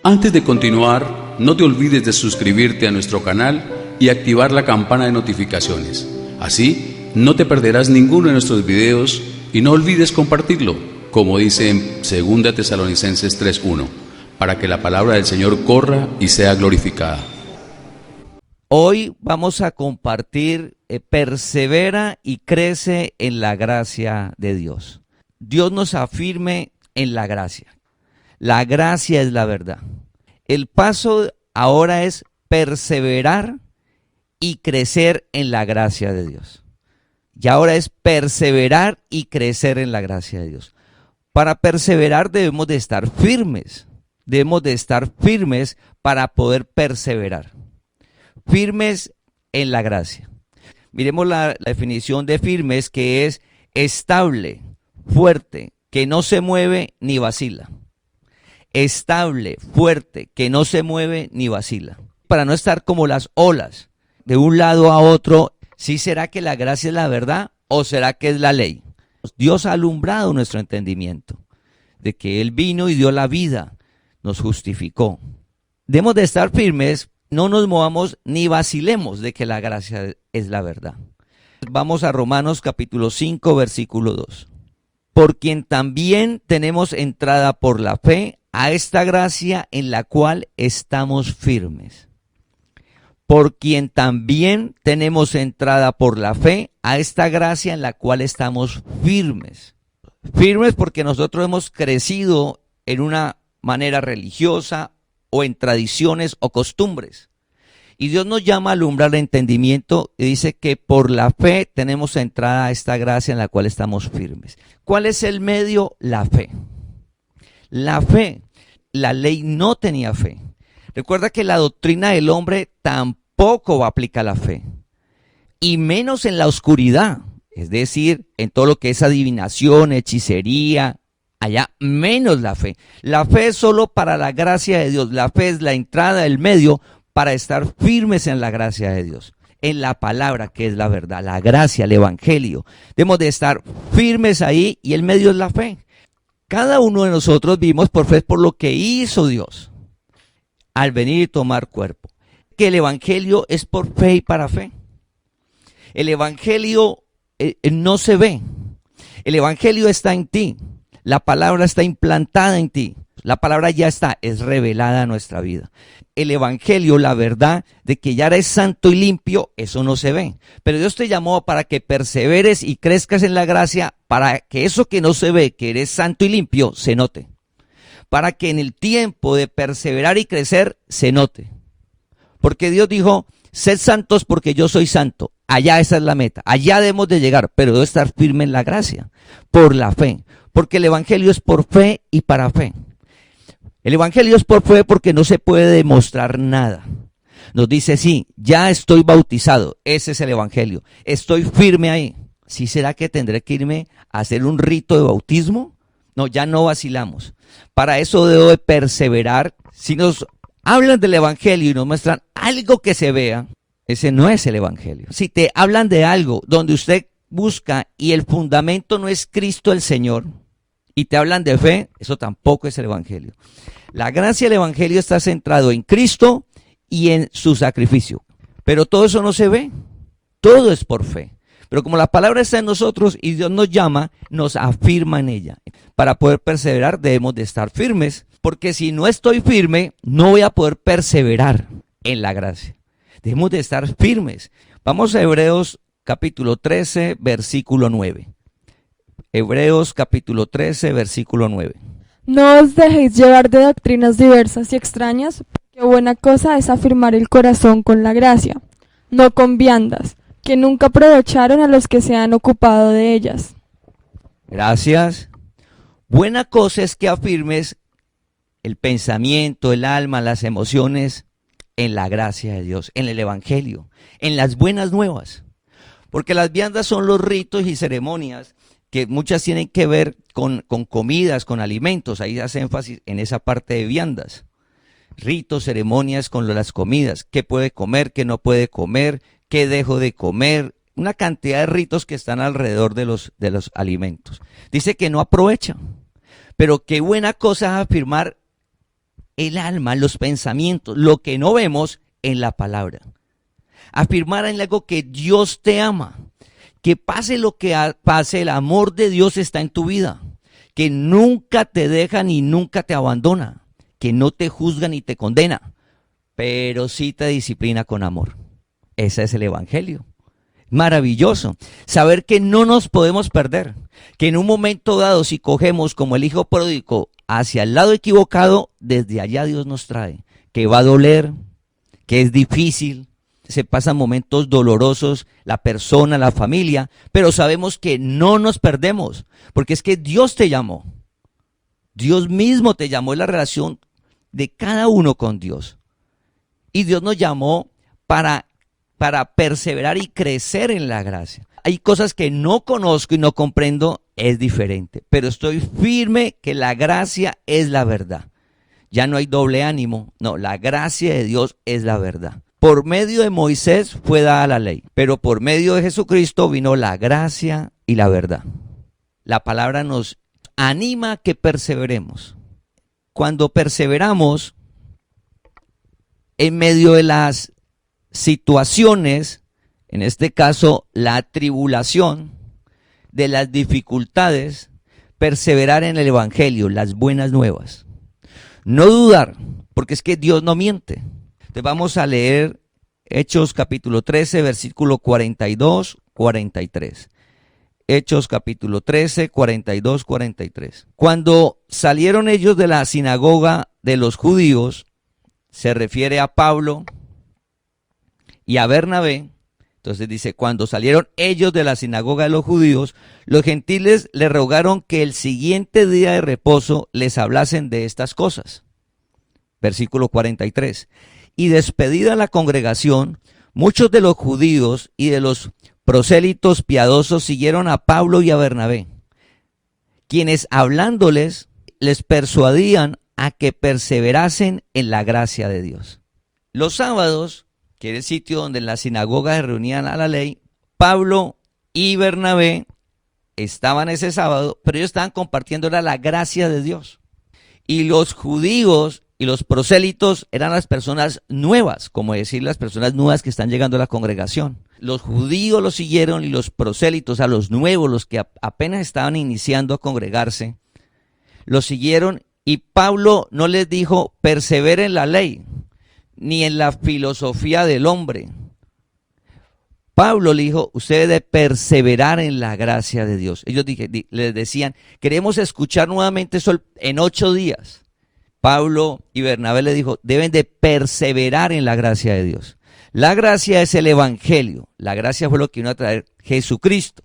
Antes de continuar, no te olvides de suscribirte a nuestro canal y activar la campana de notificaciones. Así, no te perderás ninguno de nuestros videos y no olvides compartirlo, como dice en 2 Tesalonicenses 3:1, para que la palabra del Señor corra y sea glorificada. Hoy vamos a compartir persevera y crece en la gracia de Dios. Dios nos afirme en la gracia. La gracia es la verdad. El paso ahora es perseverar y crecer en la gracia de Dios. Y ahora es perseverar y crecer en la gracia de Dios. Para perseverar debemos de estar firmes. Debemos de estar firmes para poder perseverar. Firmes en la gracia. Miremos la definición de firmes, que es estable, fuerte, que no se mueve ni vacila. Estable, fuerte, que no se mueve ni vacila. Para no estar como las olas, de un lado a otro. ¿Sí será que la gracia es la verdad o será que es la ley? Dios ha alumbrado nuestro entendimiento de que Él vino y dio la vida, nos justificó. Debemos de estar firmes, no nos movamos ni vacilemos de que la gracia es la verdad. Vamos a Romanos capítulo 5, versículo 2. Por quien también tenemos entrada por la fe a esta gracia en la cual estamos firmes. Por quien también tenemos entrada por la fe a esta gracia en la cual estamos firmes. Firmes porque nosotros hemos crecido en una manera religiosa o en tradiciones o costumbres. Y Dios nos llama a alumbrar el entendimiento y dice que por la fe tenemos entrada a esta gracia en la cual estamos firmes. ¿Cuál es el medio? La fe. La fe. La ley no tenía fe. Recuerda que la doctrina del hombre tampoco aplica la fe. Y menos en la oscuridad. Es decir, en todo lo que es adivinación, hechicería, allá menos la fe. La fe es solo para la gracia de Dios. La fe es la entrada, el medio para estar firmes en la gracia de Dios. En la palabra que es la verdad, la gracia, el evangelio. Debemos de estar firmes ahí y el medio es la fe. Cada uno de nosotros vivimos por fe por lo que hizo Dios al venir y tomar cuerpo. Que el evangelio es por fe y para fe. El evangelio no se ve. El evangelio está en ti. La palabra está implantada en ti. La palabra ya está, es revelada a nuestra vida. El evangelio, la verdad de que ya eres santo y limpio, eso no se ve. Pero Dios te llamó para que perseveres y crezcas en la gracia, para que eso que no se ve, que eres santo y limpio, se note. Para que en el tiempo de perseverar y crecer, se note. Porque Dios dijo, sed santos porque yo soy santo. Allá esa es la meta, allá debemos de llegar, pero debo estar firme en la gracia, por la fe. Porque el evangelio es por fe y para fe. El evangelio es por fe porque no se puede demostrar nada. Nos dice, sí, ya estoy bautizado, ese es el evangelio, estoy firme ahí. ¿Sí será que tendré que irme a hacer un rito de bautismo? No, ya no vacilamos. Para eso debo de perseverar. Si nos hablan del evangelio y nos muestran algo que se vea, ese no es el evangelio. Si te hablan de algo donde usted busca y el fundamento no es Cristo el Señor, y te hablan de fe, eso tampoco es el evangelio. La gracia del evangelio está centrado en Cristo y en su sacrificio. Pero todo eso no se ve. Todo es por fe. Pero como la palabra está en nosotros y Dios nos llama, nos afirma en ella. Para poder perseverar debemos de estar firmes, porque si no estoy firme, no voy a poder perseverar en la gracia. Debemos de estar firmes. Vamos a Hebreos capítulo 13, versículo 9. Hebreos capítulo 13, versículo 9. No os dejéis llevar de doctrinas diversas y extrañas, porque buena cosa es afirmar el corazón con la gracia, no con viandas, que nunca aprovecharon a los que se han ocupado de ellas. Gracias. Buena cosa es que afirmes el pensamiento, el alma, las emociones en la gracia de Dios, en el evangelio, en las buenas nuevas. Porque las viandas son los ritos y ceremonias que muchas tienen que ver con comidas, con alimentos. Ahí hace énfasis en esa parte de viandas. Ritos, ceremonias con las comidas. ¿Qué puede comer, qué no puede comer, qué dejo de comer? Una cantidad de ritos que están alrededor de los alimentos. Dice que no aprovecha. Pero qué buena cosa es afirmar el alma, los pensamientos, lo que no vemos en la palabra. Afirmar en algo que Dios te ama, que pase lo que pase, el amor de Dios está en tu vida, que nunca te deja ni nunca te abandona, que no te juzga ni te condena, pero sí te disciplina con amor. Ese es el evangelio. Maravilloso. Saber que no nos podemos perder, que en un momento dado, si cogemos como el hijo pródigo hacia el lado equivocado, desde allá Dios nos trae, que va a doler, que es difícil, se pasan momentos dolorosos, la persona, la familia, pero sabemos que no nos perdemos, porque es que Dios te llamó. Dios mismo te llamó, en la relación de cada uno con Dios. Y Dios nos llamó para perseverar y crecer en la gracia. Hay cosas que no conozco y no comprendo, es diferente, pero estoy firme que la gracia es la verdad. Ya no hay doble ánimo, no, la gracia de Dios es la verdad. Por medio de Moisés fue dada la ley, pero por medio de Jesucristo vino la gracia y la verdad. La palabra nos anima a que perseveremos. Cuando perseveramos en medio de las situaciones, en este caso la tribulación, de las dificultades, perseverar en el evangelio, las buenas nuevas. No dudar, porque es que Dios no miente. Entonces vamos a leer Hechos capítulo 13, versículo 42, 43. Hechos capítulo 13, 42, 43. Cuando salieron ellos de la sinagoga de los judíos, se refiere a Pablo y a Bernabé. Entonces dice, cuando salieron ellos de la sinagoga de los judíos, los gentiles le rogaron que el siguiente día de reposo les hablasen de estas cosas. Versículo 43. Y despedida la congregación, muchos de los judíos y de los prosélitos piadosos siguieron a Pablo y a Bernabé, quienes hablándoles les persuadían a que perseverasen en la gracia de Dios. Los sábados, que era el sitio donde en la sinagoga se reunían a la ley, Pablo y Bernabé estaban ese sábado, pero ellos estaban compartiendo la gracia de Dios. Y los judíos y los prosélitos eran las personas nuevas, como decir las personas nuevas que están llegando a la congregación. Los judíos los siguieron y los prosélitos, a los nuevos, los que apenas estaban iniciando a congregarse, los siguieron, y Pablo no les dijo perseveren en la ley, ni en la filosofía del hombre. Pablo le dijo, usted debe perseverar en la gracia de Dios. Ellos les decían, queremos escuchar nuevamente eso en 8 días. Pablo y Bernabé le dijo, deben de perseverar en la gracia de Dios. La gracia es el evangelio. La gracia fue lo que vino a traer Jesucristo.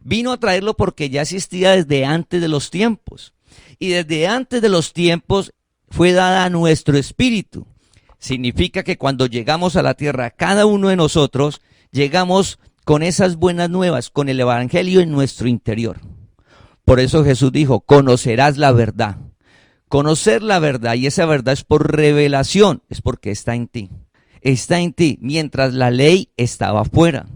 Vino a traerlo porque ya existía desde antes de los tiempos. Y desde antes de los tiempos fue dada a nuestro espíritu. Significa que cuando llegamos a la tierra, cada uno de nosotros llegamos con esas buenas nuevas, con el evangelio en nuestro interior. Por eso Jesús dijo, conocerás la verdad. Conocer la verdad, y esa verdad es por revelación, es porque está en ti. Está en ti, mientras la ley estaba afuera.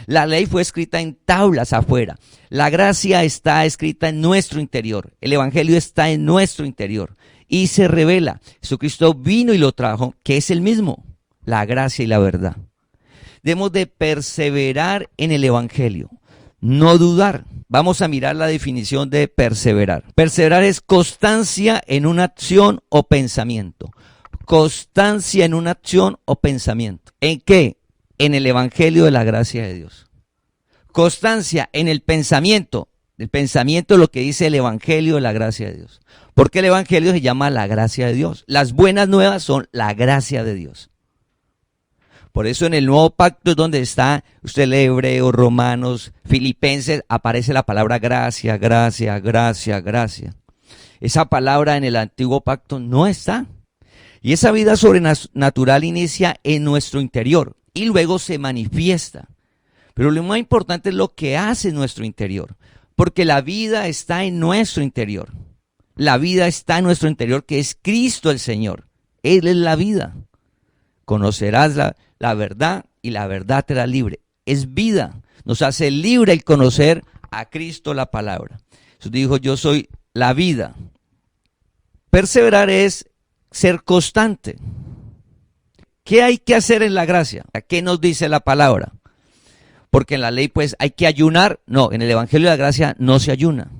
La ley fue escrita en tablas afuera. La gracia está escrita en nuestro interior. El evangelio está en nuestro interior. Y se revela. Jesucristo vino y lo trajo, que es el mismo, la gracia y la verdad. Debemos de perseverar en el evangelio, no dudar. Vamos a mirar la definición de perseverar. Perseverar es constancia en una acción o pensamiento. Constancia en una acción o pensamiento. ¿En qué? En el evangelio de la gracia de Dios. Constancia en el pensamiento. El pensamiento es lo que dice el evangelio de la gracia de Dios. Porque el evangelio se llama la gracia de Dios. Las buenas nuevas son la gracia de Dios. Por eso en el nuevo pacto es donde está, usted lee Hebreos, Romanos, Filipenses, aparece la palabra gracia, gracia, gracia, gracia. Esa palabra en el antiguo pacto no está. Y esa vida sobrenatural inicia en nuestro interior y luego se manifiesta. Pero lo más importante es lo que hace nuestro interior. Porque la vida está en nuestro interior. La vida está en nuestro interior, que es Cristo el Señor. Él es la vida. Conocerás la verdad y la verdad te hará libre. Es vida. Nos hace libre el conocer a Cristo la palabra. Jesús dijo, yo soy la vida. Perseverar es ser constante. ¿Qué hay que hacer en la gracia? ¿Qué nos dice la palabra? Porque en la ley pues hay que ayunar. No, en el Evangelio de la Gracia no se ayuna.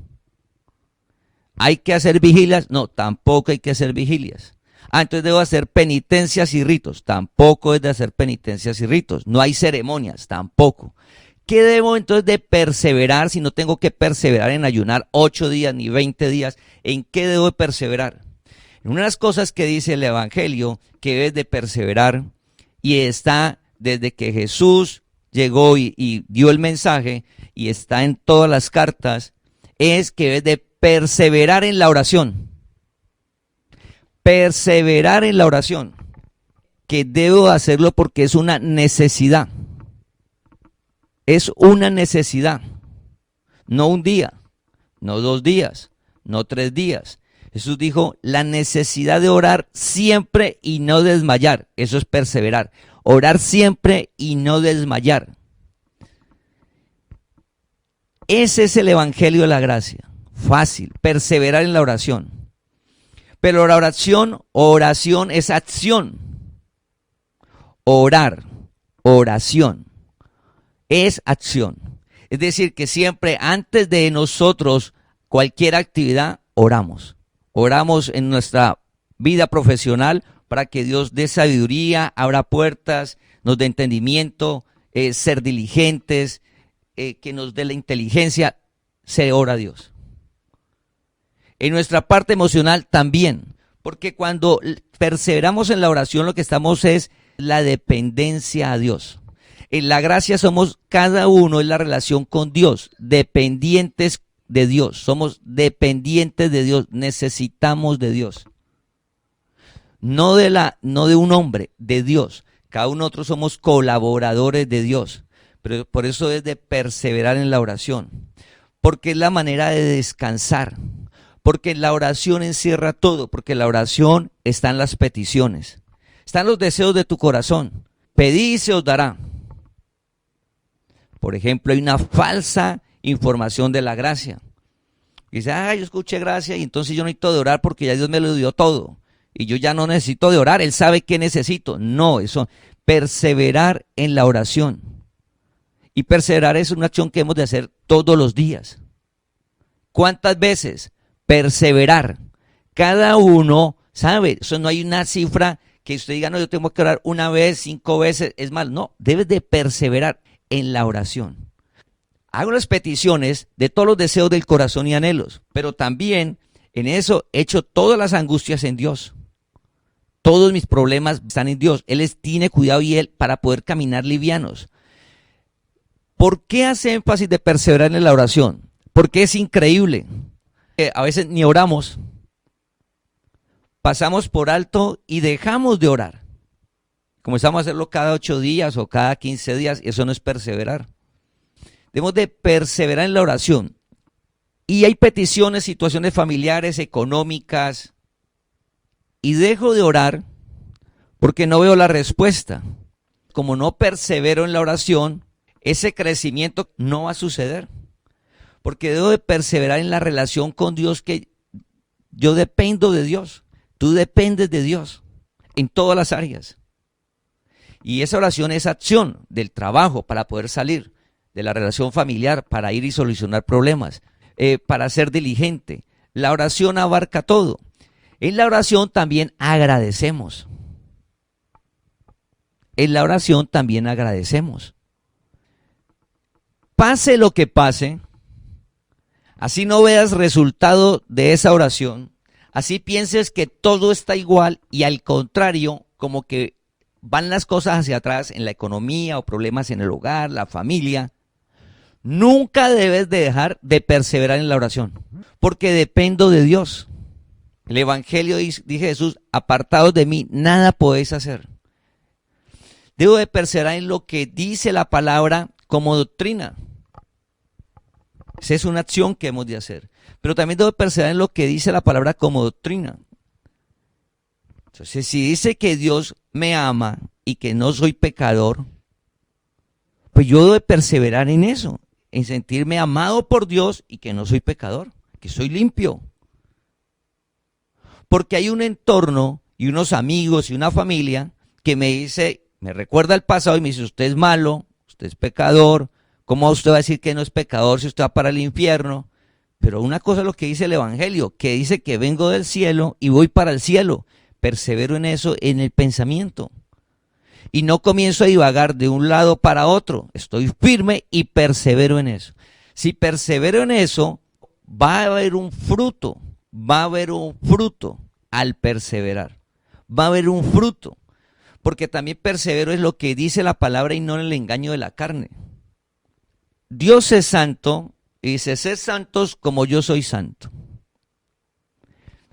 ¿Hay que hacer vigilias? No, tampoco hay que hacer vigilias. Entonces debo hacer penitencias y ritos. Tampoco es de hacer penitencias y ritos. No hay ceremonias, tampoco. ¿Qué debo entonces de perseverar si no tengo que perseverar en ayunar 8 días ni 20 días? ¿En qué debo de perseverar? Una de las cosas que dice el Evangelio que debes de perseverar, y está desde que Jesús llegó y dio el mensaje, y está en todas las cartas, es que debes de perseverar en la oración. Perseverar en la oración, que debo hacerlo porque es una necesidad. Es una necesidad. No un día, no 2 días, no 3 días. Jesús dijo, la necesidad de orar siempre y no desmayar. Eso es perseverar. Orar siempre y no desmayar. Ese es el Evangelio de la Gracia. Fácil, perseverar en la oración. Pero la oración es acción. Orar, oración, es acción. Es decir, que siempre antes de nosotros cualquier actividad, oramos. Oramos en nuestra vida profesional para que Dios dé sabiduría, abra puertas, nos dé entendimiento, ser diligentes, que nos dé la inteligencia, se ora a Dios. En nuestra parte emocional también, porque cuando perseveramos en la oración lo que estamos es la dependencia a Dios. En la gracia somos cada uno en la relación con Dios, dependientes de Dios, somos dependientes de Dios, necesitamos de Dios. No de un hombre, de Dios. Cada uno de nosotros somos colaboradores de Dios, pero por eso es de perseverar en la oración, porque es la manera de descansar, porque la oración encierra todo, porque en la oración están las peticiones, están los deseos de tu corazón. Pedid y se os dará. Por ejemplo, hay una falsa información de la gracia. Dice, yo escuché gracia y entonces yo no necesito de orar porque ya Dios me lo dio todo. Y yo ya no necesito de orar, Él sabe qué necesito. No, eso, perseverar en la oración. Y perseverar es una acción que hemos de hacer todos los días. ¿Cuántas veces? Perseverar. Cada uno, ¿sabe? Eso no hay una cifra que usted diga, no, yo tengo que orar 1 vez, 5 veces, es mal. No, debes de perseverar en la oración. Hago las peticiones de todos los deseos del corazón y anhelos, pero también en eso echo todas las angustias en Dios. Todos mis problemas están en Dios. Él tiene cuidado y Él para poder caminar livianos. ¿Por qué hace énfasis de perseverar en la oración? Porque es increíble. A veces ni oramos. Pasamos por alto y dejamos de orar. Comenzamos a hacerlo cada 8 días o cada 15 días. Eso no es perseverar. Debemos de perseverar en la oración. Y hay peticiones, situaciones familiares, económicas. Y dejo de orar porque no veo la respuesta. Como no persevero en la oración, ese crecimiento no va a suceder. Porque debo de perseverar en la relación con Dios, que yo dependo de Dios. Tú dependes de Dios en todas las áreas. Y esa oración es acción del trabajo para poder salir, de la relación familiar para ir y solucionar problemas, para ser diligente. La oración abarca todo. En la oración también agradecemos. En la oración también agradecemos. Pase lo que pase, así no veas resultado de esa oración, así pienses que todo está igual y al contrario, como que van las cosas hacia atrás en la economía o problemas en el hogar, la familia, nunca debes de dejar de perseverar en la oración, porque dependo de Dios. El Evangelio dice Jesús, apartados de mí, nada podéis hacer. Debo de perseverar en lo que dice la palabra como doctrina. Esa es una acción que hemos de hacer. Pero también debo de perseverar en lo que dice la palabra como doctrina. Entonces, si dice que Dios me ama y que no soy pecador, pues yo debo de perseverar en eso, en sentirme amado por Dios y que no soy pecador, que soy limpio. Porque hay un entorno y unos amigos y una familia que me dice, me recuerda el pasado y me dice, usted es malo, usted es pecador, ¿cómo usted va a decir que no es pecador si usted va para el infierno? Pero una cosa es lo que dice el Evangelio, que dice que vengo del cielo y voy para el cielo. Persevero en eso, en el pensamiento. Y no comienzo a divagar de un lado para otro. Estoy firme y persevero en eso. Si persevero en eso, va a haber un fruto. Va a haber un fruto al perseverar. Va a haber un fruto. Porque también persevero es lo que dice la palabra y no en el engaño de la carne. Dios es santo y dice, sed santos como yo soy santo.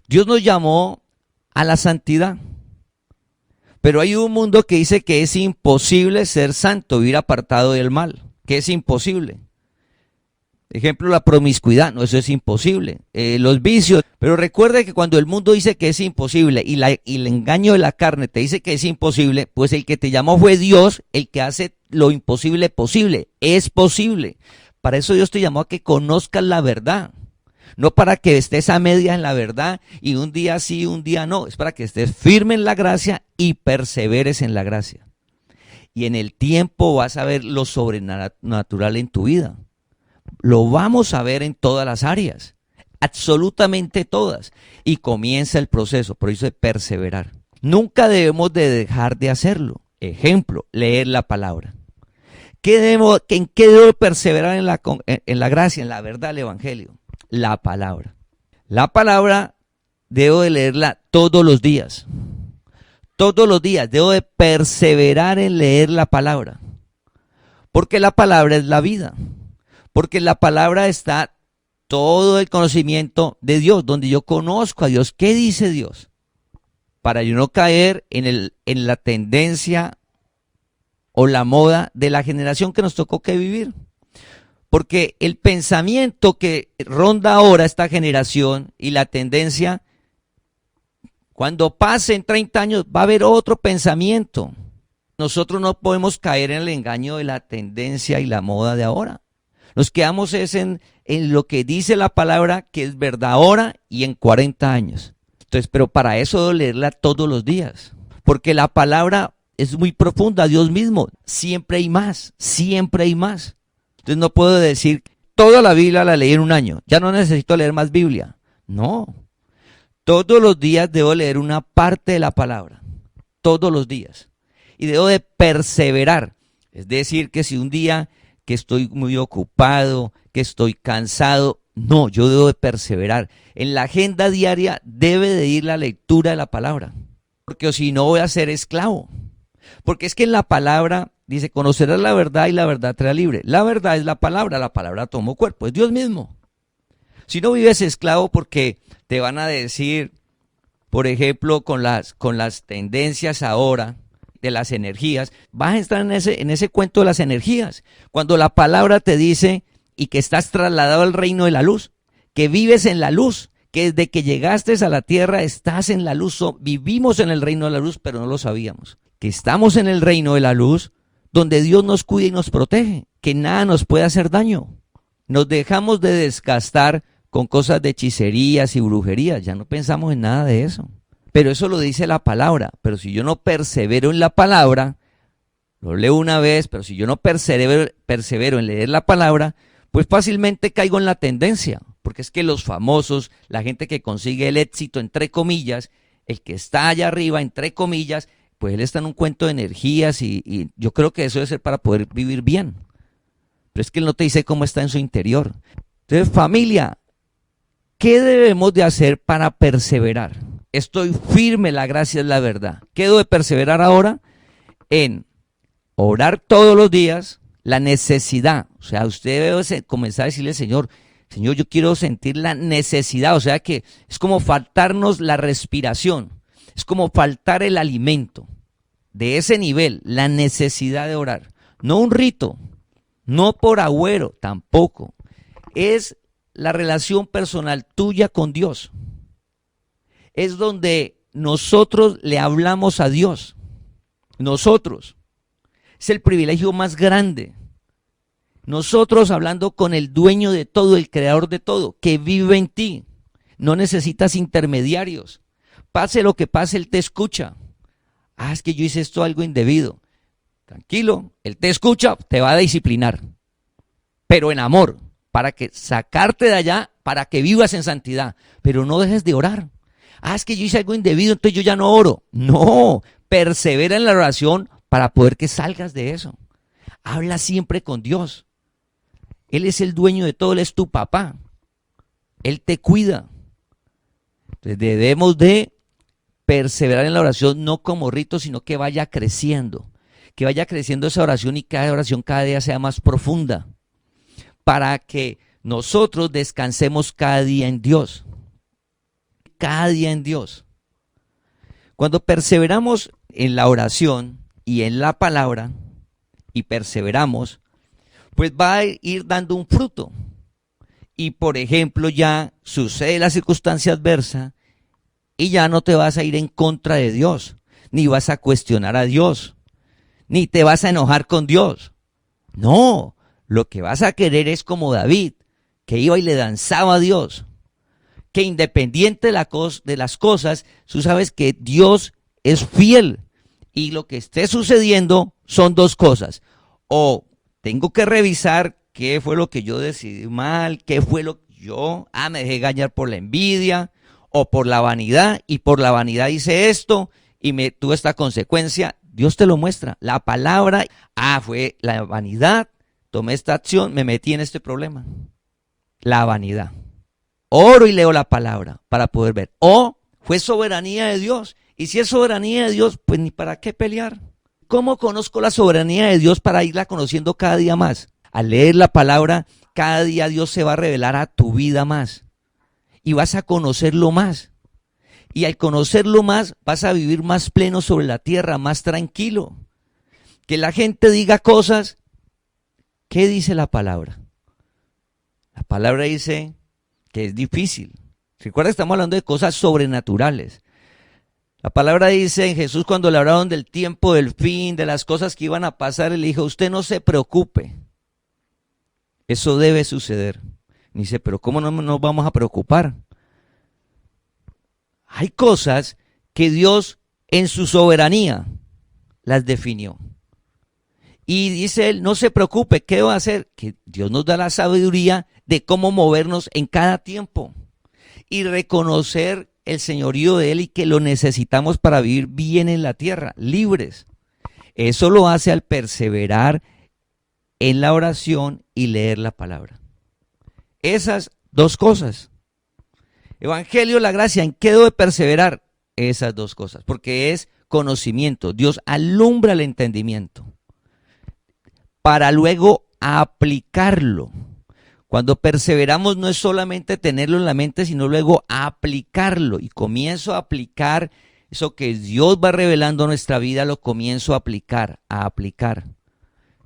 Dios nos llamó a la santidad. Pero hay un mundo que dice que es imposible ser santo, vivir apartado del mal, que es imposible. Ejemplo, la promiscuidad, no, eso es imposible. Los vicios, pero recuerde que cuando el mundo dice que es imposible y el engaño de la carne te dice que es imposible, pues el que te llamó fue Dios, el que hace lo imposible posible. Es posible. Para eso Dios te llamó a que conozcas la verdad. No para que estés a medias en la verdad y un día sí, un día no. Es para que estés firme en la gracia y perseveres en la gracia. Y en el tiempo vas a ver lo sobrenatural en tu vida. Lo vamos a ver en todas las áreas, absolutamente todas. Y comienza el proceso, por eso de perseverar. Nunca debemos de dejar de hacerlo. Ejemplo, leer la palabra. ¿En qué debo perseverar en la gracia, en la verdad del Evangelio? La palabra. La palabra debo de leerla todos los días. Todos los días debo de perseverar en leer la palabra. Porque la palabra es la vida. Porque en la palabra está todo el conocimiento de Dios, donde yo conozco a Dios. ¿Qué dice Dios? Para yo no caer en la tendencia o la moda de la generación que nos tocó que vivir. Porque el pensamiento que ronda ahora esta generación y la tendencia, cuando pasen 30 años va a haber otro pensamiento. Nosotros no podemos caer en el engaño de la tendencia y la moda de ahora. Nos quedamos en lo que dice la palabra, que es verdad ahora y en 40 años. Entonces, pero para eso debo leerla todos los días. Porque la palabra es muy profunda, Dios mismo. Siempre hay más, siempre hay más. Entonces no puedo decir, toda la Biblia la leí en un año, ya no necesito leer más Biblia. No, todos los días debo leer una parte de la palabra, todos los días. Y debo de perseverar, es decir, que si un día que estoy muy ocupado, que estoy cansado, no, yo debo de perseverar. En la agenda diaria debe de ir la lectura de la palabra, porque si no voy a ser esclavo. Porque es que en la palabra dice, conocerás la verdad y la verdad te hará libre. La verdad es la palabra tomó cuerpo, es Dios mismo. Si no vives esclavo porque te van a decir, por ejemplo, con las tendencias ahora de las energías, vas a estar en ese cuento de las energías. Cuando la palabra te dice y que estás trasladado al reino de la luz, que vives en la luz, que desde que llegaste a la tierra estás en la luz, vivimos en el reino de la luz, pero no lo sabíamos. Que estamos en el reino de la luz, donde Dios nos cuida y nos protege, que nada nos puede hacer daño. Nos dejamos de desgastar con cosas de hechicerías y brujerías, ya no pensamos en nada de eso. Pero eso lo dice la palabra, pero si yo no persevero en la palabra, lo leo una vez, pero si yo no persevero en leer la palabra, pues fácilmente caigo en la tendencia, porque es que los famosos, la gente que consigue el éxito, entre comillas, el que está allá arriba, entre comillas, pues él está en un cuento de energías y yo creo que eso debe ser para poder vivir bien. Pero es que él no te dice cómo está en su interior. Entonces, familia, ¿qué debemos de hacer para perseverar? Estoy firme, la gracia es la verdad. ¿Qué debo de perseverar ahora? En orar todos los días, la necesidad. O sea, usted debe comenzar a decirle, Señor, yo quiero sentir la necesidad. O sea que es como faltarnos la respiración. Es como faltar el alimento. De ese nivel, la necesidad de orar. No un rito, no por agüero, tampoco. Es la relación personal tuya con Dios. Es donde nosotros le hablamos a Dios. Nosotros. Es el privilegio más grande. Nosotros hablando con el dueño de todo, el creador de todo, que vive en ti. No necesitas intermediarios. pase lo que pase, Él te escucha. Ah, es que yo hice esto algo indebido. Tranquilo, Él te escucha, te va a disciplinar. Pero en amor, para que sacarte de allá, para que vivas en santidad. Pero no dejes de orar. Ah, es que yo hice algo indebido, entonces yo ya no oro. No, persevera en la oración para poder que salgas de eso. Habla siempre con Dios. Él es el dueño de todo, Él es tu papá. Él te cuida. Entonces debemos de perseverar en la oración, no como rito, sino que vaya creciendo. Que vaya creciendo esa oración y cada oración cada día sea más profunda. Para que nosotros descansemos cada día en Dios. Cada día en Dios. Cuando perseveramos en la oración y en la palabra, y perseveramos, pues va a ir dando un fruto. Y por ejemplo, ya sucede la circunstancia adversa y ya no te vas a ir en contra de Dios, ni vas a cuestionar a Dios, ni te vas a enojar con Dios. No, lo que vas a querer es como David, que iba y le danzaba a Dios, que independiente de las cosas, tú sabes que Dios es fiel y lo que esté sucediendo son dos cosas. O tengo que revisar qué fue lo que yo decidí mal, qué fue lo que me dejé engañar por la envidia o por la vanidad, y por la vanidad hice esto y me tuve esta consecuencia. Dios te lo muestra, la palabra, fue la vanidad, tomé esta acción, me metí en este problema. La vanidad. Oro y leo la palabra para poder ver. O fue soberanía de Dios, y si es soberanía de Dios, pues ni para qué pelear. ¿Cómo conozco la soberanía de Dios para irla conociendo cada día más? Al leer la palabra, cada día Dios se va a revelar a tu vida más. Y vas a conocerlo más. Y al conocerlo más, vas a vivir más pleno sobre la tierra, más tranquilo. Que la gente diga cosas. ¿Qué dice la palabra? La palabra dice que es difícil. Recuerda que estamos hablando de cosas sobrenaturales. La palabra dice en Jesús, cuando le hablaron del tiempo, del fin, de las cosas que iban a pasar, él dijo, usted no se preocupe. Eso debe suceder. Y dice, pero ¿cómo no nos vamos a preocupar? Hay cosas que Dios en su soberanía las definió. Y dice él, no se preocupe, ¿qué va a hacer? Que Dios nos da la sabiduría de cómo movernos en cada tiempo. Y reconocer el señorío de Él y que lo necesitamos para vivir bien en la tierra, libres. Eso lo hace al perseverar en la oración y leer la palabra. Esas dos cosas. Evangelio, la gracia, ¿en qué debo de perseverar? Esas dos cosas, porque es conocimiento. Dios alumbra el entendimiento para luego aplicarlo. Cuando perseveramos no es solamente tenerlo en la mente, sino luego aplicarlo. Y comienzo a aplicar eso que Dios va revelando en nuestra vida, lo comienzo a aplicar.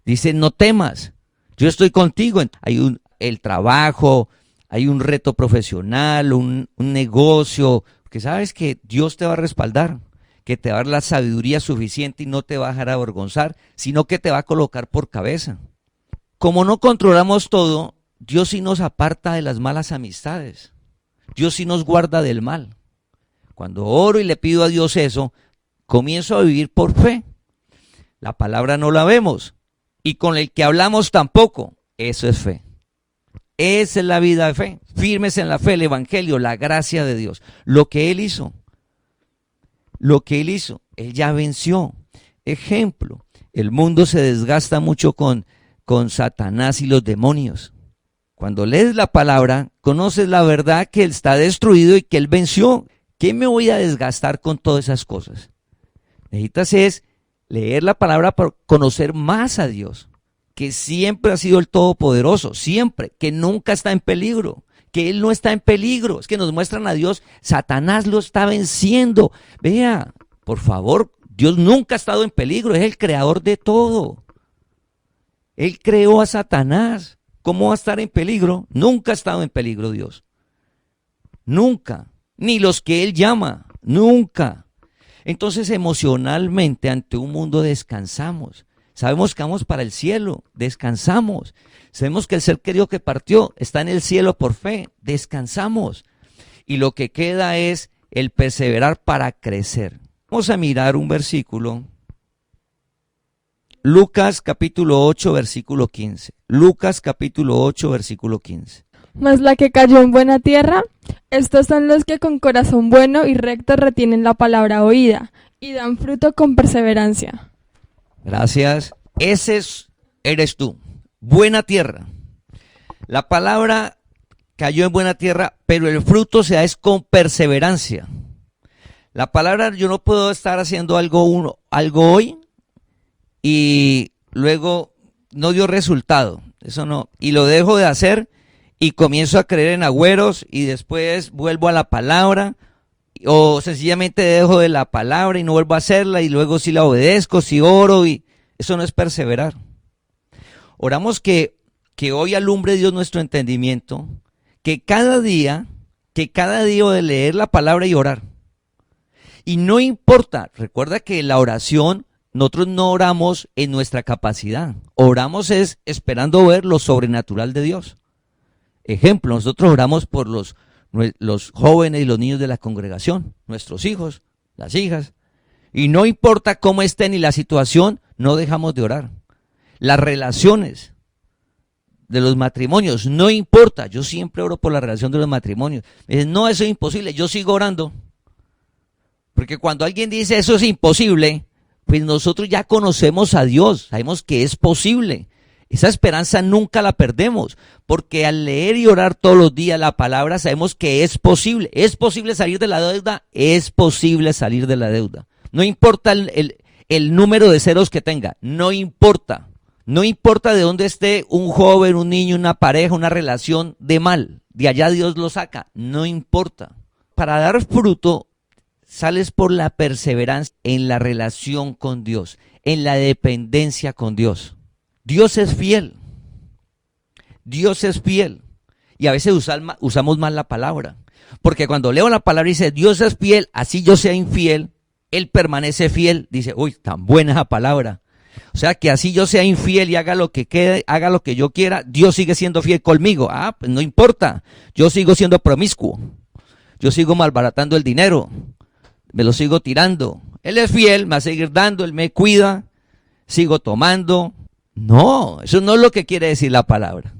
Dice, no temas, yo estoy contigo. Hay el trabajo, hay un reto profesional, un negocio, que sabes que Dios te va a respaldar, que te va a dar la sabiduría suficiente y no te va a dejar avergonzar, sino que te va a colocar por cabeza. Como no controlamos todo, Dios sí nos aparta de las malas amistades. Dios sí nos guarda del mal. Cuando oro y le pido a Dios eso, comienzo a vivir por fe. La palabra no la vemos. Y con el que hablamos tampoco. Eso es fe. Esa es la vida de fe. Firmes en la fe, el evangelio, la gracia de Dios. Lo que Él hizo. Él ya venció. Ejemplo, el mundo se desgasta mucho con Satanás y los demonios. Cuando lees la palabra, conoces la verdad que Él está destruido y que Él venció. ¿Qué me voy a desgastar con todas esas cosas? Necesitas es leer la palabra para conocer más a Dios, que siempre ha sido el Todopoderoso, siempre, que nunca está en peligro, que Él no está en peligro. Es que nos muestran a Dios, Satanás lo está venciendo. Vea, por favor, Dios nunca ha estado en peligro, es el creador de todo. Él creó a Satanás. ¿Cómo va a estar en peligro? Nunca ha estado en peligro Dios. Nunca. Ni los que Él llama. Nunca. Entonces emocionalmente ante un mundo descansamos. Sabemos que vamos para el cielo. Descansamos. Sabemos que el ser querido que partió está en el cielo por fe. Descansamos. Y lo que queda es el perseverar para crecer. Vamos a mirar un versículo. Lucas capítulo 8, versículo 15. Lucas capítulo 8, versículo 15. Mas la que cayó en buena tierra, estos son los que con corazón bueno y recto retienen la palabra oída y dan fruto con perseverancia. Gracias. Eres tú. Buena tierra. La palabra cayó en buena tierra, pero el fruto se da es con perseverancia. La palabra, yo no puedo estar haciendo algo hoy y luego no dio resultado. Eso no. Y lo dejo de hacer y comienzo a creer en agüeros y después vuelvo a la palabra, o sencillamente dejo de la palabra y no vuelvo a hacerla y luego sí la obedezco, sí oro, y eso no es perseverar. Oramos que hoy alumbre Dios nuestro entendimiento, que cada día de leer la palabra y orar. Y no importa, recuerda que la oración, nosotros no oramos en nuestra capacidad, oramos es esperando ver lo sobrenatural de Dios. Ejemplo, nosotros oramos por los jóvenes y los niños de la congregación, nuestros hijos, las hijas, y no importa cómo esté ni la situación, no dejamos de orar. Las relaciones de los matrimonios, no importa, yo siempre oro por la relación de los matrimonios. Me dicen, no, eso es imposible, yo sigo orando. Porque cuando alguien dice eso es imposible, pues nosotros ya conocemos a Dios, sabemos que es posible. Esa esperanza nunca la perdemos, porque al leer y orar todos los días la palabra sabemos que es posible. ¿Es posible salir de la deuda? Es posible salir de la deuda. No importa el número de ceros que tenga, no importa. No importa de dónde esté un joven, un niño, una pareja, una relación de mal. De allá Dios lo saca, no importa. Para dar fruto, sales por la perseverancia en la relación con Dios, en la dependencia con Dios. Dios es fiel. Dios es fiel. Y a veces usamos mal la palabra. Porque cuando leo la palabra y dice, Dios es fiel, así yo sea infiel, Él permanece fiel. Dice, uy, tan buena esa palabra. O sea, que así yo sea infiel y haga lo que quede, haga lo que yo quiera, Dios sigue siendo fiel conmigo. Ah, pues no importa. Yo sigo siendo promiscuo. Yo sigo malbaratando el dinero. Me lo sigo tirando. Él es fiel, me va a seguir dando, Él me cuida. Sigo tomando. No, eso no es lo que quiere decir la palabra.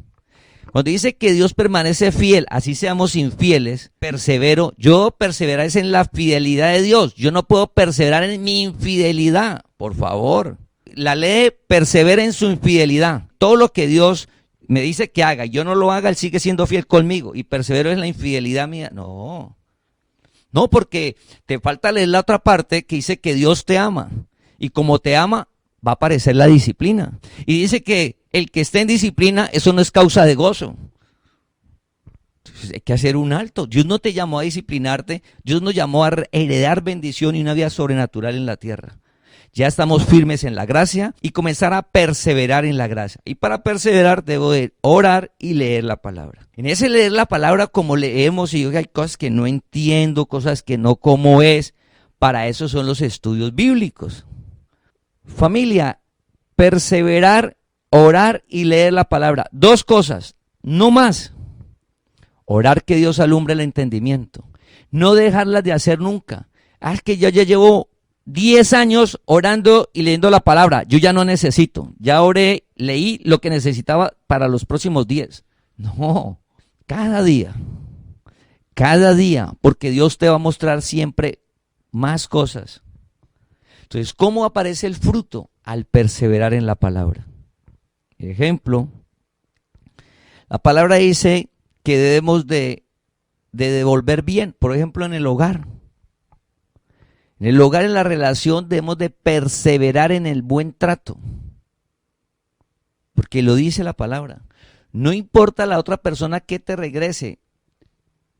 Cuando dice que Dios permanece fiel, así seamos infieles, persevero. Yo perseverar es en la fidelidad de Dios. Yo no puedo perseverar en mi infidelidad, por favor. La ley persevera en su infidelidad. Todo lo que Dios me dice que haga, yo no lo haga, Él sigue siendo fiel conmigo. Y persevero en la infidelidad mía. No, porque te falta leer la otra parte que dice que Dios te ama. Y como te ama, va a aparecer la disciplina. Y dice que el que esté en disciplina, eso no es causa de gozo. Entonces hay que hacer un alto. Dios no te llamó a disciplinarte, Dios nos llamó a heredar bendición y una vida sobrenatural en la tierra. Ya estamos firmes en la gracia y comenzar a perseverar en la gracia. Y para perseverar debo de orar y leer la palabra. En ese leer la palabra, como leemos, y hay cosas que no entiendo, cosas que no como es, para eso son los estudios bíblicos. Familia, perseverar, orar y leer la palabra. Dos cosas, no más. Orar que Dios alumbre el entendimiento. No dejarlas de hacer nunca. Es que yo ya llevo 10 años orando y leyendo la palabra. Yo ya no necesito. Ya oré, leí lo que necesitaba para los próximos 10. No, cada día, porque Dios te va a mostrar siempre más cosas. Entonces, ¿cómo aparece el fruto? Al perseverar en la palabra. Ejemplo, la palabra dice que debemos de devolver bien, por ejemplo, en el hogar. En el hogar, en la relación, debemos de perseverar en el buen trato. Porque lo dice la palabra. No importa la otra persona que te regrese.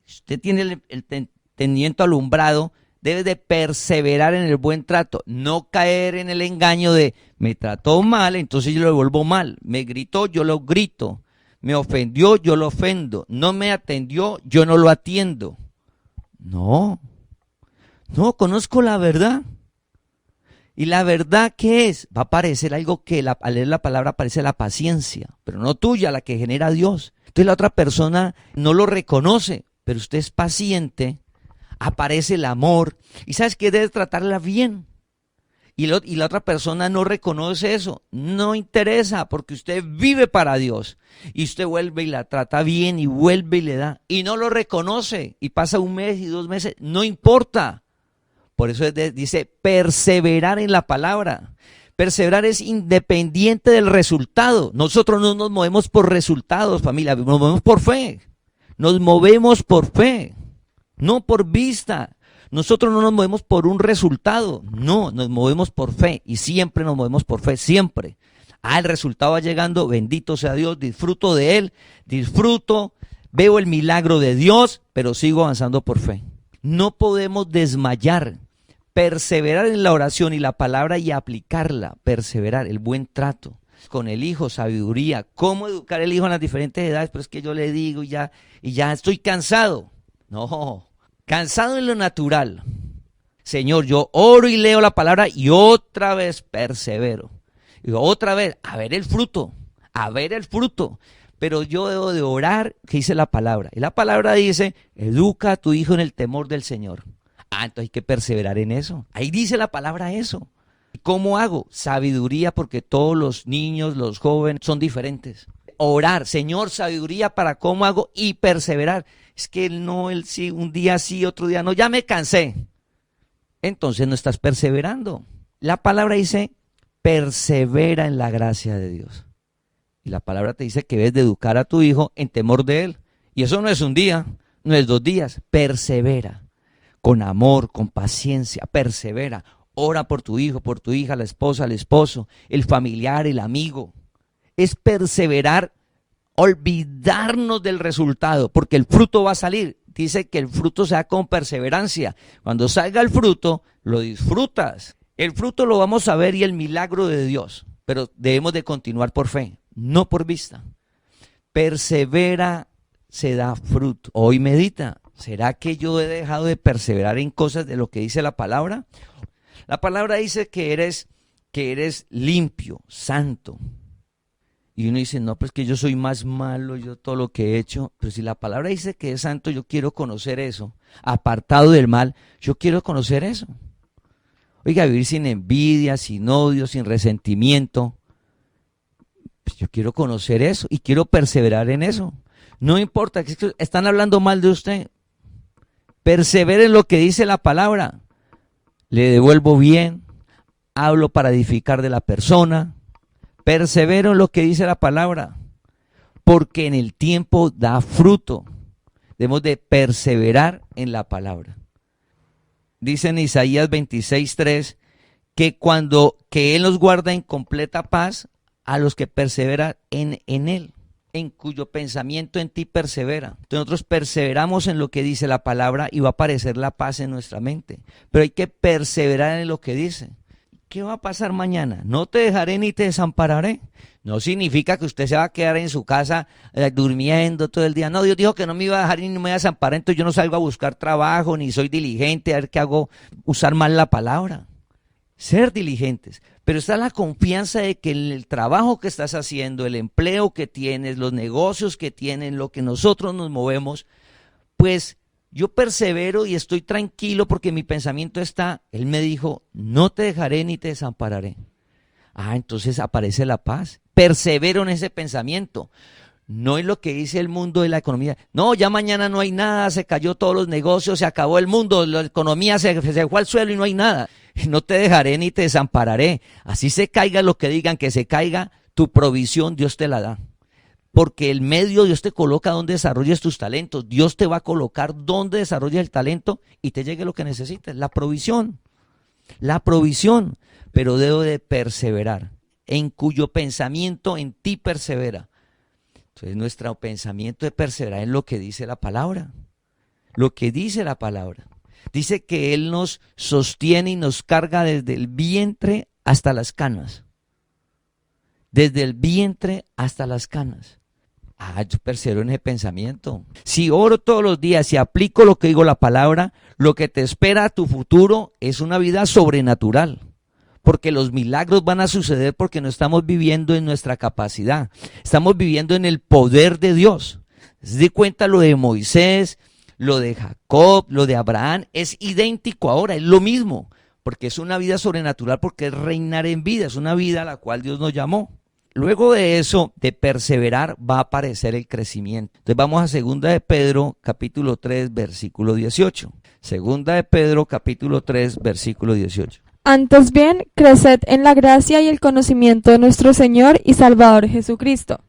Si usted tiene el entendimiento alumbrado, debe de perseverar en el buen trato. No caer en el engaño de, me trató mal, entonces yo lo devuelvo mal. Me gritó, yo lo grito. Me ofendió, yo lo ofendo. No me atendió, yo no lo atiendo. No, conozco la verdad. ¿Y la verdad qué es? Va a aparecer algo que al leer la palabra aparece la paciencia, pero no tuya, la que genera Dios. Entonces la otra persona no lo reconoce, pero usted es paciente aparece el amor. Y sabes que debes tratarla bien. Y la otra persona no reconoce eso. No interesa, porque usted vive para Dios. Y usted vuelve y la trata bien y vuelve y le da. Y no lo reconoce. Y pasa un mes y 2 meses. No importa. Por eso dice perseverar en la palabra. Perseverar es independiente del resultado. Nosotros no nos movemos por resultados, familia. Nos movemos por fe. Nos movemos por fe. No por vista. Nosotros no nos movemos por un resultado, no, nos movemos por fe y siempre nos movemos por fe, siempre. El resultado va llegando, bendito sea Dios, disfruto de él, veo el milagro de Dios, pero sigo avanzando por fe. No podemos desmayar, perseverar en la oración y la palabra y aplicarla, perseverar, el buen trato. Con el hijo, sabiduría, cómo educar al hijo en las diferentes edades, pero es que yo le digo y ya estoy cansado. No. Cansado en lo natural. Señor, yo oro y leo la palabra y otra vez persevero. Y otra vez, a ver el fruto. Pero yo debo de orar, que dice la palabra. Y la palabra dice, educa a tu hijo en el temor del Señor. Entonces hay que perseverar en eso. Ahí dice la palabra eso. ¿Cómo hago? Sabiduría, porque todos los niños, los jóvenes son diferentes. Orar, Señor, sabiduría para cómo hago y perseverar. Es que él sí, un día sí, otro día no, ya me cansé. Entonces no estás perseverando. La palabra dice, persevera en la gracia de Dios. Y la palabra te dice que debes de educar a tu hijo en temor de él. Y eso no es un día, no es 2 días, persevera. Con amor, con paciencia, persevera. Ora por tu hijo, por tu hija, la esposa, el esposo, el familiar, el amigo. Es perseverar, olvidarnos del resultado, porque el fruto va a salir. Dice que el fruto se da con perseverancia. Cuando salga el fruto, lo disfrutas. El fruto lo vamos a ver y el milagro de Dios, pero debemos de continuar por fe, no por vista. Persevera, se da fruto. Hoy medita, ¿será que yo he dejado de perseverar en cosas de lo que dice la palabra? La palabra dice que eres limpio, santo. Y uno dice, no, pues que yo soy más malo, yo todo lo que he hecho. Pero si la palabra dice que es santo, yo quiero conocer eso. Apartado del mal, yo quiero conocer eso. Oiga, vivir sin envidia, sin odio, sin resentimiento. Pues yo quiero conocer eso y quiero perseverar en eso. No importa que están hablando mal de usted. Persevere en lo que dice la palabra. Le devuelvo bien, hablo para edificar de la persona. Persevero en lo que dice la palabra, porque en el tiempo da fruto. Debemos de perseverar en la palabra. Dice en Isaías 26:3 que Él nos guarda en completa paz a los que perseveran en Él, en cuyo pensamiento en ti persevera. Entonces nosotros perseveramos en lo que dice la palabra y va a aparecer la paz en nuestra mente. Pero hay que perseverar en lo que dice. ¿Qué va a pasar mañana? No te dejaré ni te desampararé. No significa que usted se va a quedar en su casa durmiendo todo el día. No, Dios dijo que no me iba a dejar ni me iba a desamparar, entonces yo no salgo a buscar trabajo, ni soy diligente, a ver qué hago, usar mal la palabra. Ser diligentes. Pero está la confianza de que el trabajo que estás haciendo, el empleo que tienes, los negocios que tienen, lo que nosotros nos movemos, pues yo persevero y estoy tranquilo porque mi pensamiento está, Él me dijo, no te dejaré ni te desampararé. Entonces aparece la paz. Persevero en ese pensamiento. No es lo que dice el mundo de la economía. No, ya mañana no hay nada, se cayó todos los negocios, se acabó el mundo, la economía se fue al suelo y no hay nada. No te dejaré ni te desampararé. Así se caiga lo que digan que se caiga, tu provisión Dios te la da. Porque el medio Dios te coloca donde desarrolles tus talentos. Dios te va a colocar donde desarrolles el talento y te llegue lo que necesites. La provisión. Pero debo de perseverar. En cuyo pensamiento en ti persevera. Entonces nuestro pensamiento de perseverar en lo que dice la palabra. Lo que dice la palabra. Dice que Él nos sostiene y nos carga desde el vientre hasta las canas. Desde el vientre hasta las canas. Yo persevero en ese pensamiento. Si oro todos los días, si aplico lo que digo la palabra, lo que te espera a tu futuro es una vida sobrenatural. Porque los milagros van a suceder porque no estamos viviendo en nuestra capacidad. Estamos viviendo en el poder de Dios. ¿Se da cuenta lo de Moisés? lo de Jacob, lo de Abraham, es idéntico ahora, es lo mismo, porque es una vida sobrenatural, porque es reinar en vida, es una vida a la cual Dios nos llamó. Luego de eso, de perseverar, va a aparecer el crecimiento. Entonces vamos a 2 de Pedro, capítulo 3, versículo 18. 2 de Pedro, capítulo 3, versículo 18. Antes bien, creced en la gracia y el conocimiento de nuestro Señor y Salvador Jesucristo.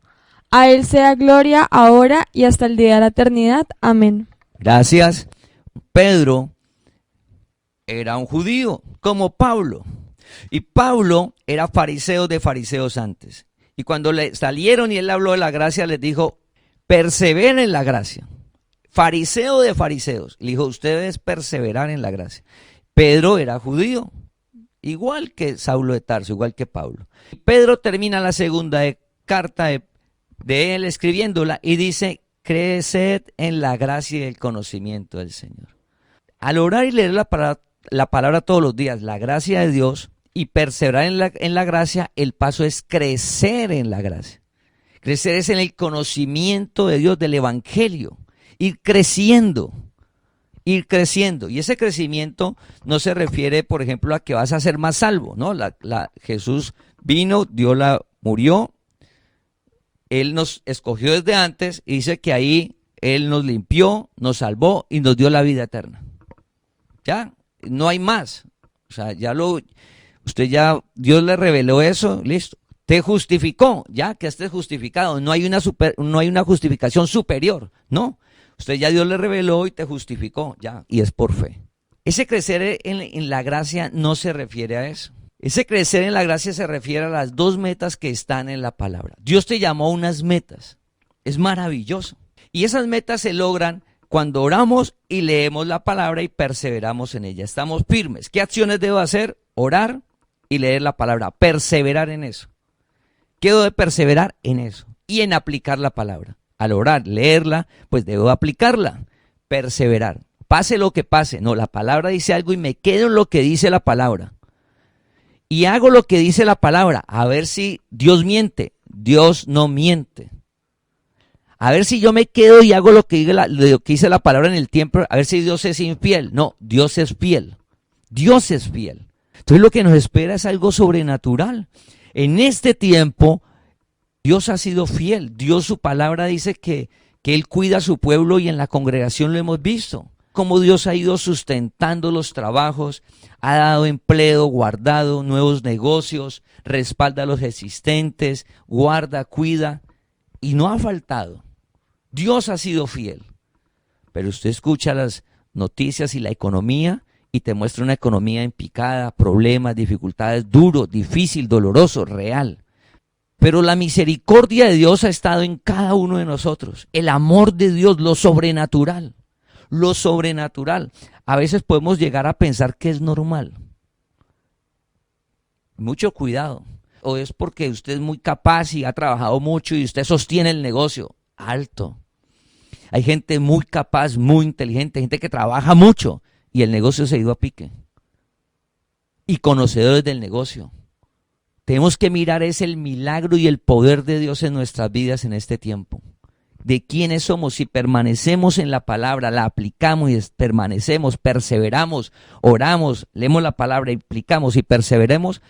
A Él sea gloria ahora y hasta el día de la eternidad. Amén. Gracias. Pedro era un judío, como Pablo. Y Pablo era fariseo de fariseos antes. Y cuando le salieron y él habló de la gracia, les dijo, perseveren en la gracia. Fariseo de fariseos. Le dijo, ustedes perseverar en la gracia. Pedro era judío, igual que Saulo de Tarso, igual que Pablo. Pedro termina la segunda carta de él escribiéndola y dice, creced en la gracia y el conocimiento del Señor. Al orar y leer la palabra todos los días, la gracia de Dios, y perseverar en la gracia, el paso es crecer en la gracia. Crecer es en el conocimiento de Dios, del evangelio, ir creciendo. Ir creciendo, y ese crecimiento no se refiere, por ejemplo, a que vas a ser más salvo, ¿no? Jesús vino, murió, Él nos escogió desde antes y dice que ahí Él nos limpió, nos salvó y nos dio la vida eterna. Ya, no hay más. O sea, Dios le reveló eso, listo. Te justificó, ya que estés justificado. No hay una justificación superior, ¿no? Usted ya Dios le reveló y te justificó, ya, y es por fe. Ese crecer en la gracia no se refiere a eso. Ese crecer en la gracia se refiere a las dos metas que están en la palabra. Dios te llamó a unas metas. Es maravilloso. Y esas metas se logran cuando oramos y leemos la palabra y perseveramos en ella. Estamos firmes. ¿Qué acciones debo hacer? Orar y leer la palabra. Perseverar en eso. ¿Qué debo de perseverar? En eso. Y en aplicar la palabra. Al orar, leerla, pues debo aplicarla. Perseverar. Pase lo que pase. No, la palabra dice algo y me quedo en lo que dice la palabra. Y hago lo que dice la palabra. A ver si Dios miente. Dios no miente. A ver si yo me quedo y hago lo que dice la palabra en el tiempo. A ver si Dios es infiel. No, Dios es fiel. Dios es fiel. Entonces lo que nos espera es algo sobrenatural. En este tiempo, Dios ha sido fiel. Dios, su palabra dice que Él cuida a su pueblo y en la congregación lo hemos visto. Cómo Dios ha ido sustentando los trabajos, ha dado empleo, guardado nuevos negocios, respalda a los existentes, guarda, cuida y no ha faltado. Dios ha sido fiel. Pero usted escucha las noticias y la economía y te muestra una economía en picada, problemas, dificultades, duro, difícil, doloroso, real. Pero la misericordia de Dios ha estado en cada uno de nosotros. El amor de Dios, lo sobrenatural. Lo sobrenatural. A veces podemos llegar a pensar que es normal. Mucho cuidado. O es porque usted es muy capaz y ha trabajado mucho y usted sostiene el negocio. Alto. Hay gente muy capaz, muy inteligente, gente que trabaja mucho y el negocio se ha ido a pique. Y conocedores del negocio. Tenemos que mirar es el milagro y el poder de Dios en nuestras vidas en este tiempo. De quiénes somos, si permanecemos en la palabra, la aplicamos y permanecemos, perseveramos, oramos, leemos la palabra, aplicamos y perseveremos,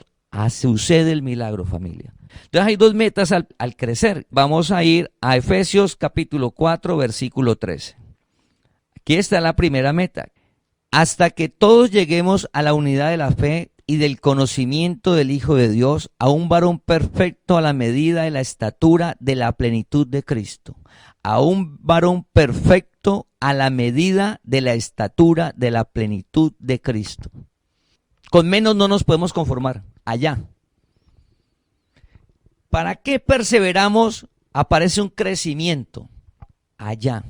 sucede el milagro, familia. Entonces hay dos metas al crecer. Vamos a ir a Efesios capítulo 4, versículo 13. Aquí está la primera meta. Hasta que todos lleguemos a la unidad de la fe y del conocimiento del Hijo de Dios, a un varón perfecto a la medida de la estatura de la plenitud de Cristo. A un varón perfecto a la medida de la estatura de la plenitud de Cristo. Con menos no nos podemos conformar, allá. ¿Para qué perseveramos? Aparece un crecimiento, allá.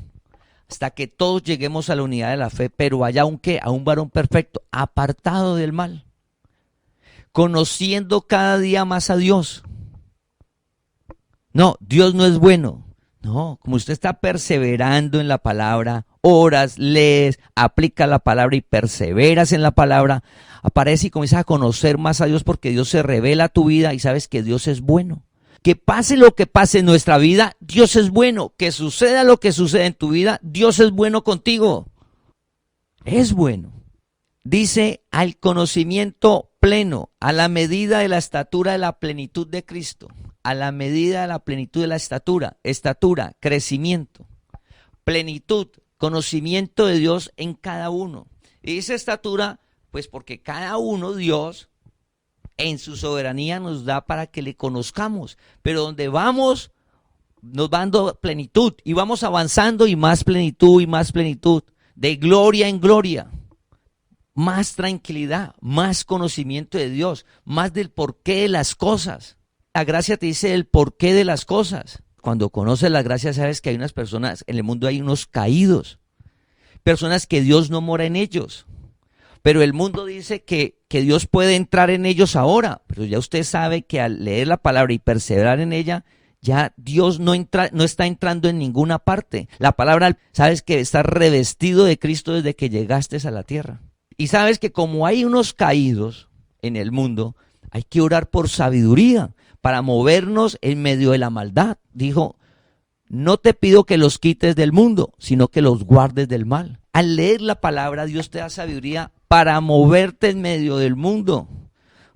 Hasta que todos lleguemos a la unidad de la fe, pero allá un qué, a un varón perfecto, apartado del mal. Conociendo cada día más a Dios. No, Dios no es bueno. No, como usted está perseverando en la palabra, oras, lees, aplica la palabra y perseveras en la palabra, aparece y comienzas a conocer más a Dios porque Dios se revela a tu vida y sabes que Dios es bueno. Que pase lo que pase en nuestra vida, Dios es bueno. Que suceda lo que suceda en tu vida, Dios es bueno contigo. Es bueno. Dice, al conocimiento pleno, a la medida de la estatura de la plenitud de Cristo. A la medida de la plenitud de la estatura, crecimiento, plenitud, conocimiento de Dios en cada uno. Y esa estatura, pues porque cada uno, Dios, en su soberanía nos da para que le conozcamos. Pero donde vamos, nos va dando plenitud y vamos avanzando y más plenitud, de gloria en gloria. Más tranquilidad, más conocimiento de Dios, más del porqué de las cosas. La gracia te dice el porqué de las cosas. Cuando conoces la gracia sabes que hay unas personas, en el mundo hay unos caídos, personas que Dios no mora en ellos. Pero el mundo dice que Dios puede entrar en ellos ahora, pero ya usted sabe que al leer la palabra y perseverar en ella, ya Dios no está entrando en ninguna parte. La palabra, sabes que está revestido de Cristo desde que llegaste a la tierra. Y sabes que como hay unos caídos en el mundo, hay que orar por sabiduría para movernos en medio de la maldad. Dijo, no te pido que los quites del mundo, sino que los guardes del mal. Al leer la palabra, Dios te da sabiduría para moverte en medio del mundo.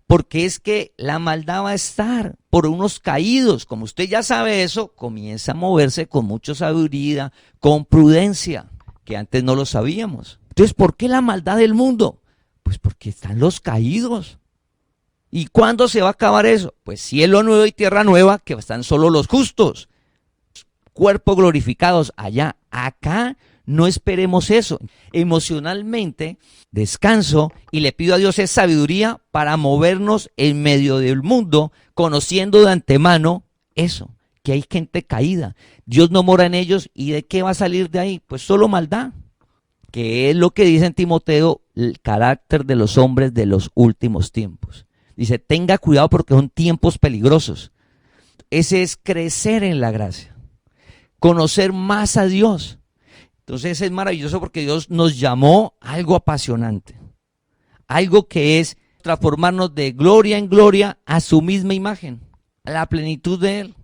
Porque es que la maldad va a estar por unos caídos. Como usted ya sabe eso, comienza a moverse con mucha sabiduría, con prudencia, que antes no lo sabíamos. Entonces, ¿por qué la maldad del mundo? Pues porque están los caídos. ¿Y cuándo se va a acabar eso? Pues cielo nuevo y tierra nueva, que están solo los justos. Cuerpos glorificados allá. Acá no esperemos eso. Emocionalmente descanso y le pido a Dios esa sabiduría para movernos en medio del mundo, conociendo de antemano eso, que hay gente caída. Dios no mora en ellos. ¿Y de qué va a salir de ahí? Pues solo maldad. Que es lo que dice en Timoteo, el carácter de los hombres de los últimos tiempos. Dice, tenga cuidado porque son tiempos peligrosos. Ese es crecer en la gracia, conocer más a Dios. Entonces es maravilloso porque Dios nos llamó a algo apasionante, algo que es transformarnos de gloria en gloria a su misma imagen, a la plenitud de Él.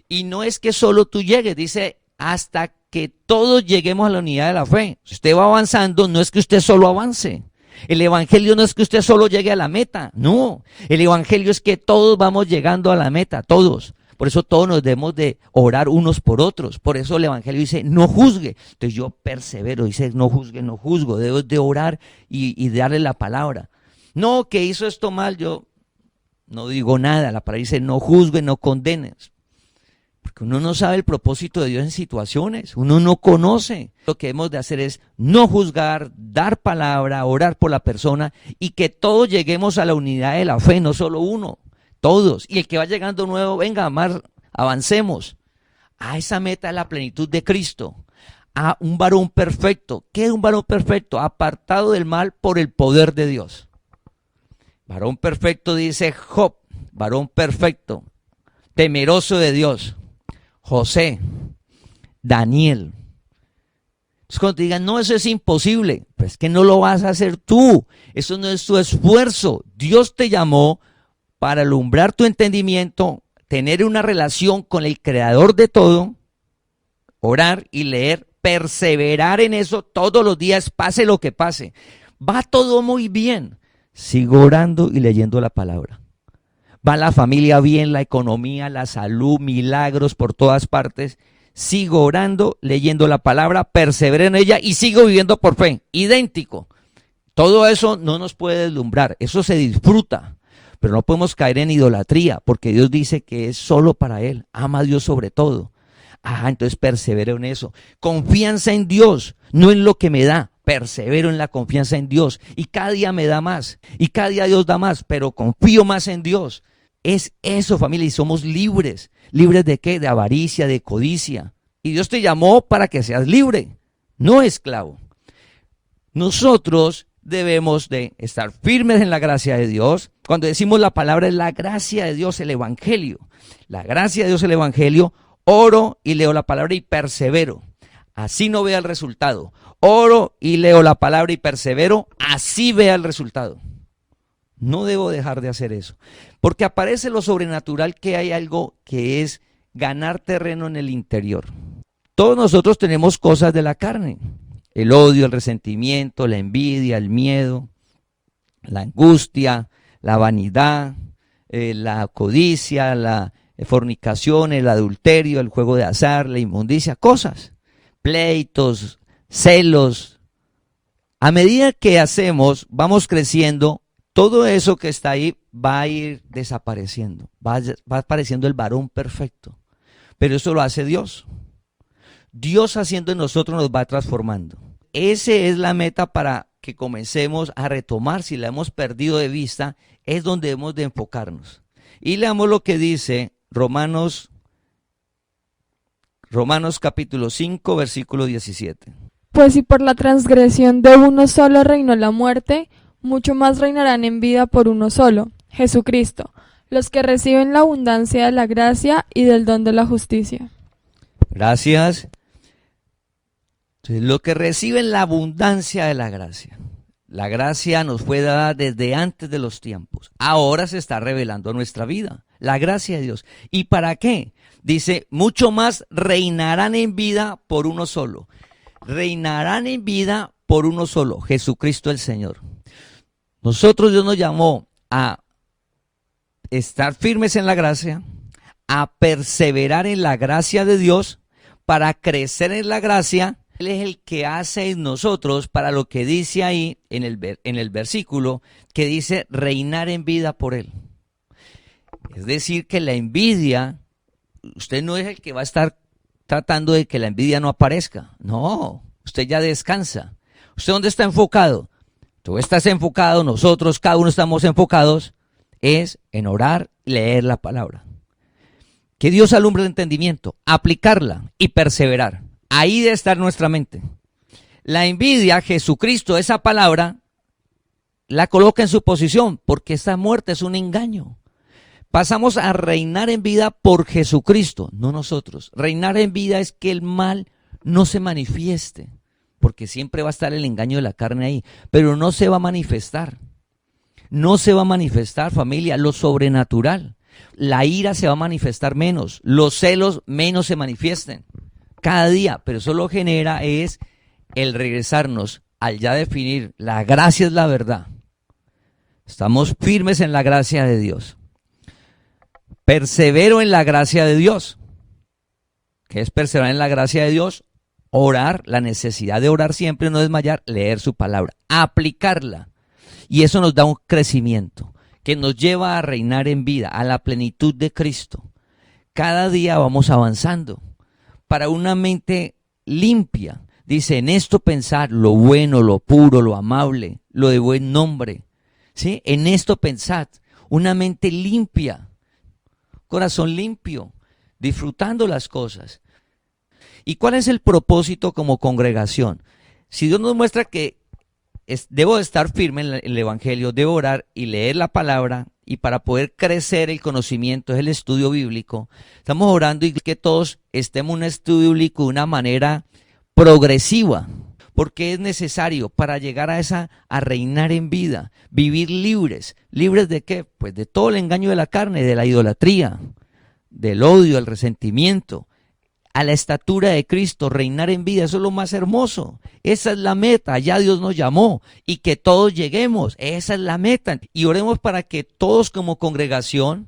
Y no es que solo tú llegues, dice, hasta que todos lleguemos a la unidad de la fe. Si usted va avanzando, no es que usted solo avance. El evangelio no es que usted solo llegue a la meta, no. El evangelio es que todos vamos llegando a la meta, todos. Por eso todos nos debemos de orar unos por otros. Por eso el evangelio dice, no juzgue. Entonces yo persevero, dice, no juzgue, no juzgo. Debo de orar y darle la palabra. No, que hizo esto mal, yo no digo nada. La palabra dice, no juzgue, no condenes. Porque uno no sabe el propósito de Dios en situaciones, uno no conoce. Lo que hemos de hacer es no juzgar, dar palabra, orar por la persona y que todos lleguemos a la unidad de la fe, no solo uno, todos. Y el que va llegando nuevo, venga, más avancemos a esa meta de la plenitud de Cristo, a un varón perfecto. ¿Qué es un varón perfecto? Apartado del mal por el poder de Dios. Varón perfecto dice Job, varón perfecto, temeroso de Dios. José, Daniel. Entonces cuando te digan, no, eso es imposible, pues que no lo vas a hacer tú, eso no es tu esfuerzo. Dios te llamó para alumbrar tu entendimiento, tener una relación con el creador de todo, orar y leer, perseverar en eso todos los días, pase lo que pase. Va todo muy bien, sigo orando y leyendo la palabra. Va la familia bien, la economía, la salud, milagros por todas partes. Sigo orando, leyendo la palabra, persevero en ella y sigo viviendo por fe. Idéntico. Todo eso no nos puede deslumbrar, eso se disfruta. Pero no podemos caer en idolatría porque Dios dice que es solo para Él. Ama a Dios sobre todo. Entonces persevero en eso. Confianza en Dios, no en lo que me da. Persevero en la confianza en Dios. Y cada día me da más. Y cada día Dios da más. Pero confío más en Dios. Es eso, familia, y somos libres. ¿Libres de qué? De avaricia, de codicia. Y Dios te llamó para que seas libre, no esclavo. Nosotros debemos de estar firmes en la gracia de Dios. Cuando decimos la palabra es la gracia de Dios, el evangelio. La gracia de Dios, el evangelio. Oro y leo la palabra y persevero. Así no vea el resultado. Oro y leo la palabra y persevero. Así vea el resultado. No debo dejar de hacer eso. Porque aparece lo sobrenatural, que hay algo que es ganar terreno en el interior. Todos nosotros tenemos cosas de la carne. El odio, el resentimiento, la envidia, el miedo, la angustia, la vanidad, la codicia, la fornicación, el adulterio, el juego de azar, la inmundicia, cosas, pleitos, celos. A medida que vamos creciendo, todo eso que está ahí va a ir desapareciendo, va apareciendo el varón perfecto. Pero eso lo hace Dios. Dios haciendo en nosotros nos va transformando. Esa es la meta para que comencemos a retomar. Si la hemos perdido de vista, es donde debemos de enfocarnos. Y leamos lo que dice Romanos capítulo 5, versículo 17. Pues si por la transgresión de uno solo reinó la muerte, mucho más reinarán en vida por uno solo, Jesucristo, los que reciben la abundancia de la gracia y del don de la justicia. Gracias. Entonces, lo que reciben la abundancia de la gracia. La gracia nos fue dada desde antes de los tiempos. Ahora se está revelando a nuestra vida. La gracia de Dios. ¿Y para qué? Dice, mucho más reinarán en vida por uno solo. Reinarán en vida por uno solo, Jesucristo el Señor. Nosotros, Dios nos llamó a estar firmes en la gracia, a perseverar en la gracia de Dios, para crecer en la gracia. Él es el que hace en nosotros para lo que dice ahí en el versículo, que dice reinar en vida por Él. Es decir, que la envidia, usted no es el que va a estar tratando de que la envidia no aparezca. No, usted ya descansa. ¿Usted dónde está enfocado? Tú estás enfocado, nosotros, cada uno estamos enfocados, es en orar y leer la palabra. Que Dios alumbre el entendimiento, aplicarla y perseverar. Ahí debe estar nuestra mente. La envidia, Jesucristo, esa palabra, la coloca en su posición, porque esta muerte es un engaño. Pasamos a reinar en vida por Jesucristo, no nosotros. Reinar en vida es que el mal no se manifieste, porque siempre va a estar el engaño de la carne ahí, pero no se va a manifestar. No se va a manifestar, familia, lo sobrenatural. La ira se va a manifestar menos, los celos menos se manifiesten cada día, pero eso lo genera es el regresarnos al ya definir, la gracia es la verdad. Estamos firmes en la gracia de Dios. Persevero en la gracia de Dios. ¿Qué es perseverar en la gracia de Dios? Orar, la necesidad de orar siempre, no desmayar, leer su palabra, aplicarla. Y eso nos da un crecimiento que nos lleva a reinar en vida, a la plenitud de Cristo. Cada día vamos avanzando para una mente limpia. Dice, en esto pensar lo bueno, lo puro, lo amable, lo de buen nombre. ¿Sí? En esto pensad, una mente limpia, corazón limpio, disfrutando las cosas. ¿Y cuál es el propósito como congregación? Si Dios nos muestra que debo estar firme en el Evangelio, debo orar y leer la palabra, y para poder crecer el conocimiento es el estudio bíblico, estamos orando y que todos estemos en un estudio bíblico de una manera progresiva, porque es necesario para llegar a reinar en vida, vivir libres. ¿Libres de qué? Pues de todo el engaño de la carne, de la idolatría, del odio, del resentimiento, a la estatura de Cristo, reinar en vida. Eso es lo más hermoso. Esa es la meta. Ya Dios nos llamó y que todos lleguemos. Esa es la meta. Y oremos para que todos como congregación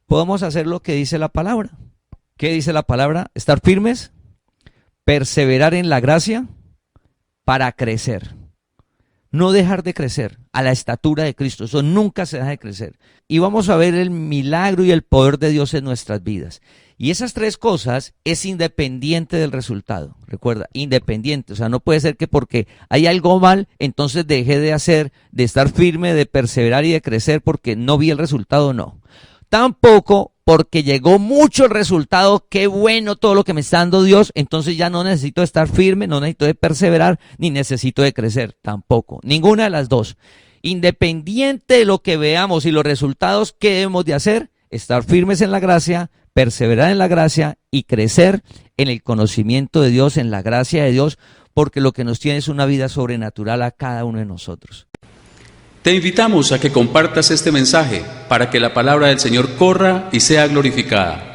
podamos hacer lo que dice la palabra. ¿Qué dice la palabra? Estar firmes, perseverar en la gracia para crecer. No dejar de crecer a la estatura de Cristo. Eso nunca se deja de crecer. Y vamos a ver el milagro y el poder de Dios en nuestras vidas. Y esas tres cosas es independiente del resultado. Recuerda, independiente. O sea, no puede ser que porque hay algo mal, entonces dejé de hacer, de estar firme, de perseverar y de crecer porque no vi el resultado. No. Tampoco porque llegó mucho el resultado, qué bueno todo lo que me está dando Dios, entonces ya no necesito estar firme, no necesito de perseverar, ni necesito de crecer. Tampoco. Ninguna de las dos. Independiente de lo que veamos y los resultados, ¿qué debemos de hacer? Estar firmes en la gracia, perseverar en la gracia y crecer en el conocimiento de Dios, en la gracia de Dios, porque lo que nos tiene es una vida sobrenatural a cada uno de nosotros. Te invitamos a que compartas este mensaje para que la palabra del Señor corra y sea glorificada.